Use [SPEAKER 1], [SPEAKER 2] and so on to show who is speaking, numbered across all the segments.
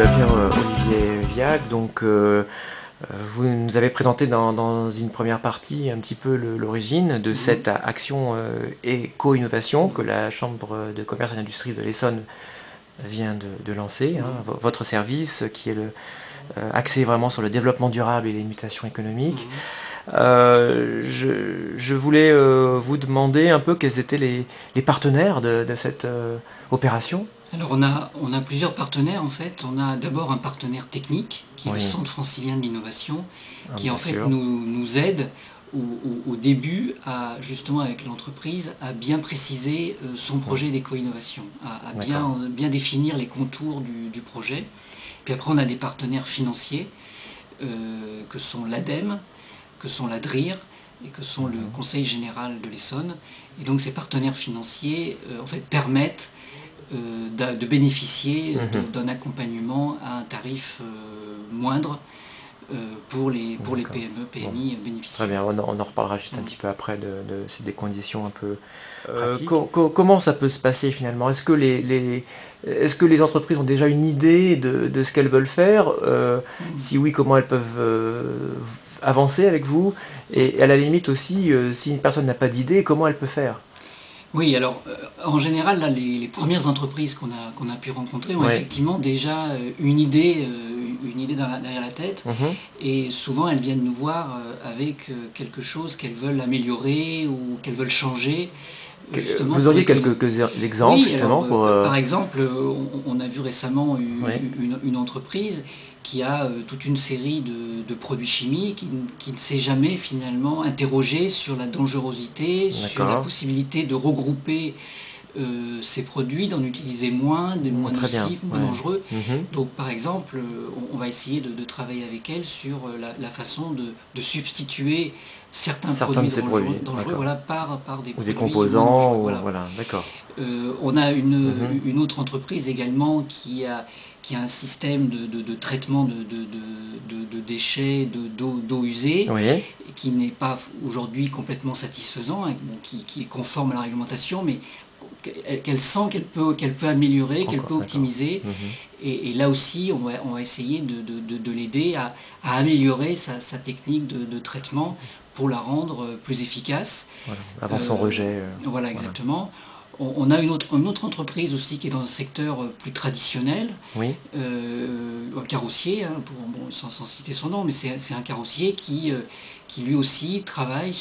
[SPEAKER 1] Pierre-Olivier Viac. Vous nous avez présenté dans une première partie un petit peu l'origine de cette action éco-innovation que la Chambre de commerce et d'industrie de l'Essonne vient de lancer. Votre service qui est axé vraiment sur le développement durable et les mutations économiques. Je voulais vous demander un peu quels étaient les partenaires de cette opération.
[SPEAKER 2] Alors on a plusieurs partenaires en fait. On a d'abord un partenaire technique qui est le Centre francilien de l'innovation qui en fait nous aide au début justement avec l'entreprise à bien préciser son projet d'éco-innovation, à bien définir les contours du projet. Puis après on a des partenaires financiers que sont l'ADEME, que sont la DRIR et que sont le Conseil général de l'Essonne. Et donc ces partenaires financiers en fait permettent de bénéficier d'un accompagnement à un tarif moindre pour les PME, PMI bénéficiaires.
[SPEAKER 1] Très bien, on en reparlera juste un petit peu après des conditions un peu pratiques. Comment ça peut se passer finalement? Est-ce que les entreprises ont déjà une idée de ce qu'elles veulent faire? Si oui, comment elles peuvent avancer avec vous? Et à la limite aussi, si une personne n'a pas d'idée, comment elle peut faire?
[SPEAKER 2] Oui, alors en général, là, les premières entreprises qu'on a pu rencontrer ont effectivement déjà une idée derrière la tête. Et souvent, elles viennent nous voir avec quelque chose qu'elles veulent améliorer ou qu'elles veulent changer.
[SPEAKER 1] Vous auriez quelques exemples justement
[SPEAKER 2] Par exemple, on a vu récemment une entreprise qui a toute une série de produits chimiques qui ne s'est jamais finalement interrogé sur la dangerosité, sur la possibilité de regrouper ces produits, d'en utiliser moins, de moins nocifs, moins dangereux. Donc par exemple, on va essayer de travailler avec elle sur la façon de substituer certains produits dangereux par des produits
[SPEAKER 1] composants. D'accord.
[SPEAKER 2] On a une autre entreprise également qui a un système de traitement de déchets, d'eau usée, qui n'est pas aujourd'hui complètement satisfaisant, qui est conforme à la réglementation, mais qu'elle sent qu'elle peut améliorer, qu'elle peut optimiser. Et là aussi, on va essayer de l'aider à améliorer sa technique de traitement pour la rendre plus efficace.
[SPEAKER 1] Avant son rejet.
[SPEAKER 2] Voilà, exactement. On a une autre entreprise aussi qui est dans un secteur plus traditionnel, un carrossier, sans citer son nom, mais c'est un carrossier qui lui aussi travaille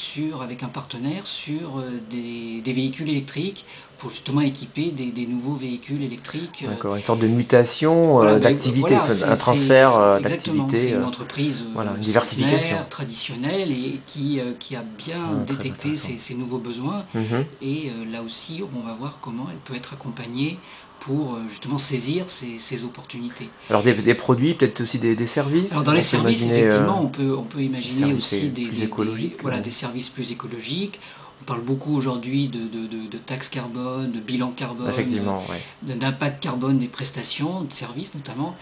[SPEAKER 2] avec un partenaire sur des véhicules électriques pour justement équiper des nouveaux véhicules électriques.
[SPEAKER 1] D'accord, une sorte de mutation d'activité, un transfert d'activité.
[SPEAKER 2] C'est une entreprise
[SPEAKER 1] une diversification
[SPEAKER 2] traditionnelle et qui a bien détecté ces nouveaux besoins. Et là aussi, on va voir comment elle peut être accompagnée pour justement saisir ces opportunités.
[SPEAKER 1] Alors des produits, peut-être aussi des services.
[SPEAKER 2] Alors dans les services, effectivement, on peut imaginer aussi des services plus écologiques. On parle beaucoup aujourd'hui de taxes carbone, de bilan carbone, d'impact carbone des prestations, de services notamment,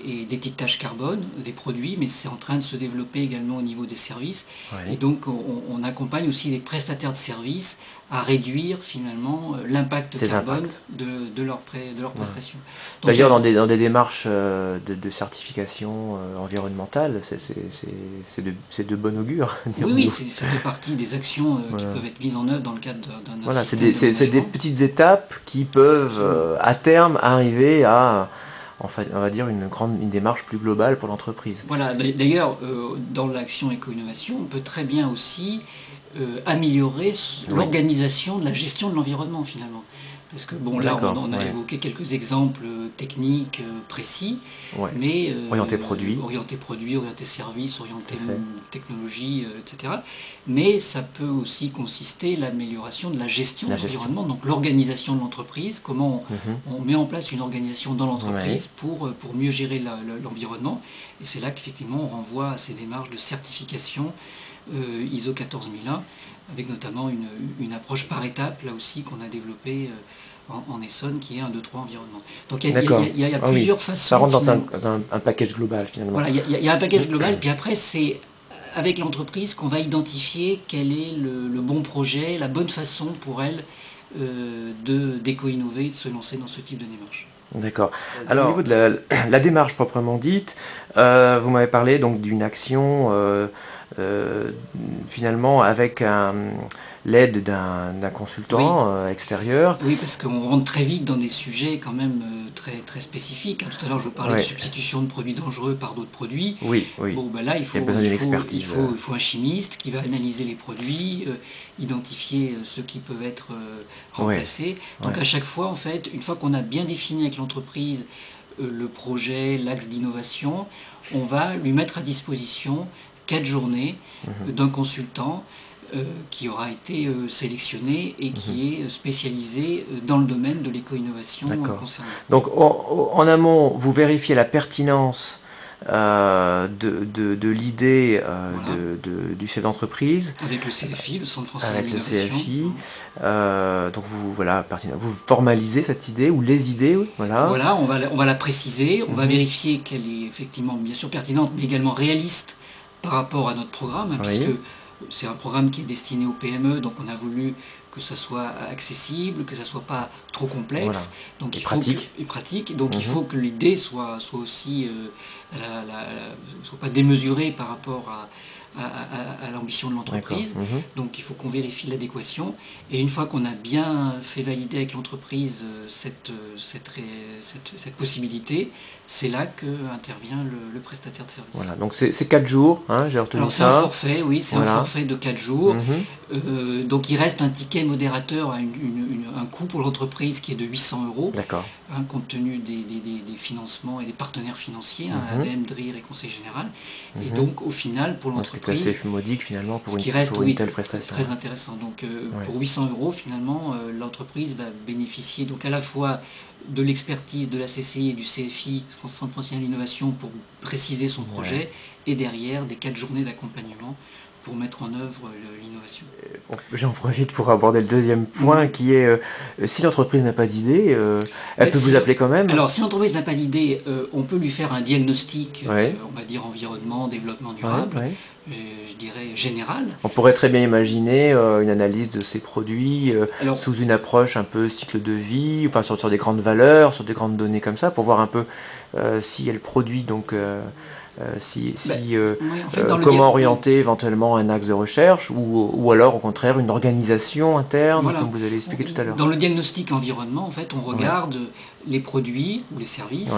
[SPEAKER 2] et d'étiquetage carbone des produits, mais c'est en train de se développer également au niveau des services. Et donc on accompagne aussi les prestataires de services à réduire finalement l'impact carbone de leurs prestations.
[SPEAKER 1] D'ailleurs, dans des démarches de certification environnementale, c'est de bon augure.
[SPEAKER 2] Oui, ça fait partie des actions qui peuvent être mises en œuvre dans le cadre d'un système.
[SPEAKER 1] C'est des petites étapes qui peuvent à terme arriver à, on va dire, une démarche plus globale pour l'entreprise.
[SPEAKER 2] Voilà, d'ailleurs, dans l'action éco-innovation, on peut très bien aussi améliorer l'organisation de la gestion de l'environnement finalement. Parce que bon, là, on a évoqué quelques exemples techniques précis, mais
[SPEAKER 1] orienté produit,
[SPEAKER 2] orienté service, orienté technologie, etc. Mais ça peut aussi consister l'amélioration de la gestion de l'environnement, donc l'organisation de l'entreprise, comment on met en place une organisation dans l'entreprise pour mieux gérer l'environnement. Et c'est là qu'effectivement on renvoie à ces démarches de certification ISO 14001, avec notamment une approche par étape, là aussi, qu'on a développée en Essonne, qui est 1, 2, 3 environnement. Donc il y a plusieurs façons.
[SPEAKER 1] Ça rentre dans un package global finalement.
[SPEAKER 2] Voilà, il y a un package global, puis après c'est avec l'entreprise qu'on va identifier quel est le bon projet, la bonne façon pour elle d'éco-innover, de se lancer dans ce type de démarche.
[SPEAKER 1] D'accord. Alors, au niveau de la démarche proprement dite, vous m'avez parlé donc d'une action finalement avec l'aide d'un consultant extérieur.
[SPEAKER 2] Oui, parce qu'on rentre très vite dans des sujets quand même très spécifiques. Tout à l'heure, je vous parlais de substitution de produits dangereux par d'autres produits.
[SPEAKER 1] Oui, oui.
[SPEAKER 2] Bon, ben là, il faut un chimiste qui va analyser les produits, identifier ceux qui peuvent être remplacés. Donc à chaque fois, en fait, une fois qu'on a bien défini avec l'entreprise le projet, l'axe d'innovation, on va lui mettre à disposition 4 journées d'un consultant qui aura été sélectionné et qui est spécialisé dans le domaine de l'éco-innovation concernée.
[SPEAKER 1] Donc en amont, vous vérifiez la pertinence de l'idée du chef d'entreprise.
[SPEAKER 2] Avec le CFI, le Centre français de l'innovation.
[SPEAKER 1] Avec le CFI. Donc vous formalisez cette idée ou les idées. Voilà,
[SPEAKER 2] on va la préciser, on va vérifier qu'elle est effectivement bien sûr pertinente, mais également réaliste par rapport à notre programme, puisque c'est un programme qui est destiné aux PME, donc on a voulu que ça soit accessible, que ça soit pas trop complexe, donc pratique. Donc il faut que l'idée soit aussi soit pas démesurée par rapport à l'ambition de l'entreprise. Donc il faut qu'on vérifie l'adéquation, et une fois qu'on a bien fait valider avec l'entreprise cette possibilité, c'est là que intervient le prestataire de service.
[SPEAKER 1] Voilà, donc c'est 4 jours, hein, j'ai retenu ça.
[SPEAKER 2] Alors c'est un forfait, oui, c'est un forfait de 4 jours. Donc il reste un ticket modérateur à un coût pour l'entreprise qui est de 800 €.
[SPEAKER 1] D'accord.
[SPEAKER 2] Compte tenu des financements et des partenaires financiers, ADEME, DRIR et Conseil Général. Et donc au final, pour l'entreprise,
[SPEAKER 1] c'est assez modique finalement pour une telle prestation.
[SPEAKER 2] Très intéressant. Donc pour 800 € finalement, l'entreprise va bénéficier donc à la fois de l'expertise de la CCI et du CFI, Centre français de l'innovation, pour préciser son projet, et derrière des 4 journées d'accompagnement pour mettre en œuvre l'innovation.
[SPEAKER 1] J'en profite pour aborder le deuxième point qui est si l'entreprise n'a pas d'idée, elle peut vous appeler quand même.
[SPEAKER 2] Alors si l'entreprise n'a pas d'idée, on peut lui faire un diagnostic, on va dire environnement, développement durable, je dirais général.
[SPEAKER 1] On pourrait très bien imaginer une analyse de ces produits sous une approche un peu cycle de vie, enfin sur des grandes valeurs, sur des grandes données comme ça, pour voir un peu si elle produit donc comment orienter éventuellement un axe de recherche ou alors au contraire une organisation interne, comme vous avez expliqué tout à l'heure.
[SPEAKER 2] Dans le diagnostic environnement, en fait, on regarde les produits ou les services,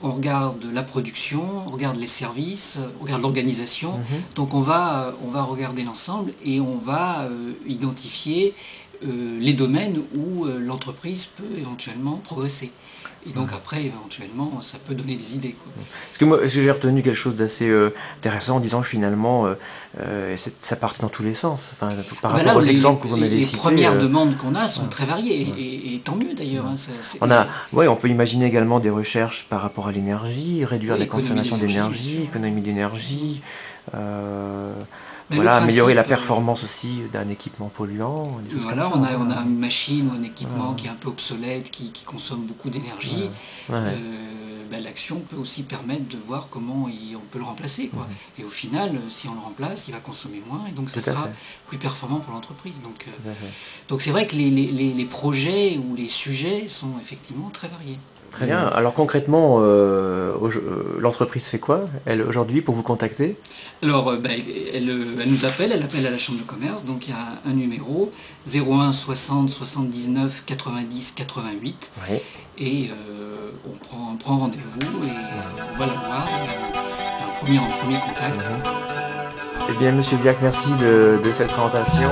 [SPEAKER 2] on regarde la production, on regarde les services, on regarde l'organisation. Donc on va regarder l'ensemble et on va identifier les domaines où l'entreprise peut éventuellement progresser. Et donc après, éventuellement, ça peut donner des idées.
[SPEAKER 1] Parce que moi, j'ai retenu quelque chose d'assez intéressant en disant que finalement, ça partit dans tous les sens. Enfin, par rapport aux exemples que vous m'avez cités.
[SPEAKER 2] Les premières demandes qu'on a sont très variées, et tant mieux d'ailleurs.
[SPEAKER 1] On peut imaginer également des recherches par rapport à l'énergie, réduire la consommation d'énergie, économie d'énergie. Améliorer la performance aussi d'un équipement polluant.
[SPEAKER 2] Voilà, on a une machine ou un équipement qui est un peu obsolète, qui consomme beaucoup d'énergie. L'action peut aussi permettre de voir comment on peut le remplacer. Et au final, si on le remplace, il va consommer moins, et donc ça sera plus performant pour l'entreprise. Donc c'est vrai que les projets ou les sujets sont effectivement très variés.
[SPEAKER 1] Très bien. Alors concrètement, l'entreprise fait quoi, elle, aujourd'hui, pour vous contacter?
[SPEAKER 2] Alors, elle nous appelle, elle appelle à la Chambre de commerce, donc il y a un numéro, 01 60 79 90 88, et on prend rendez-vous, et on va la voir, un premier contact.
[SPEAKER 1] Eh bien, Monsieur Biac, merci de cette présentation.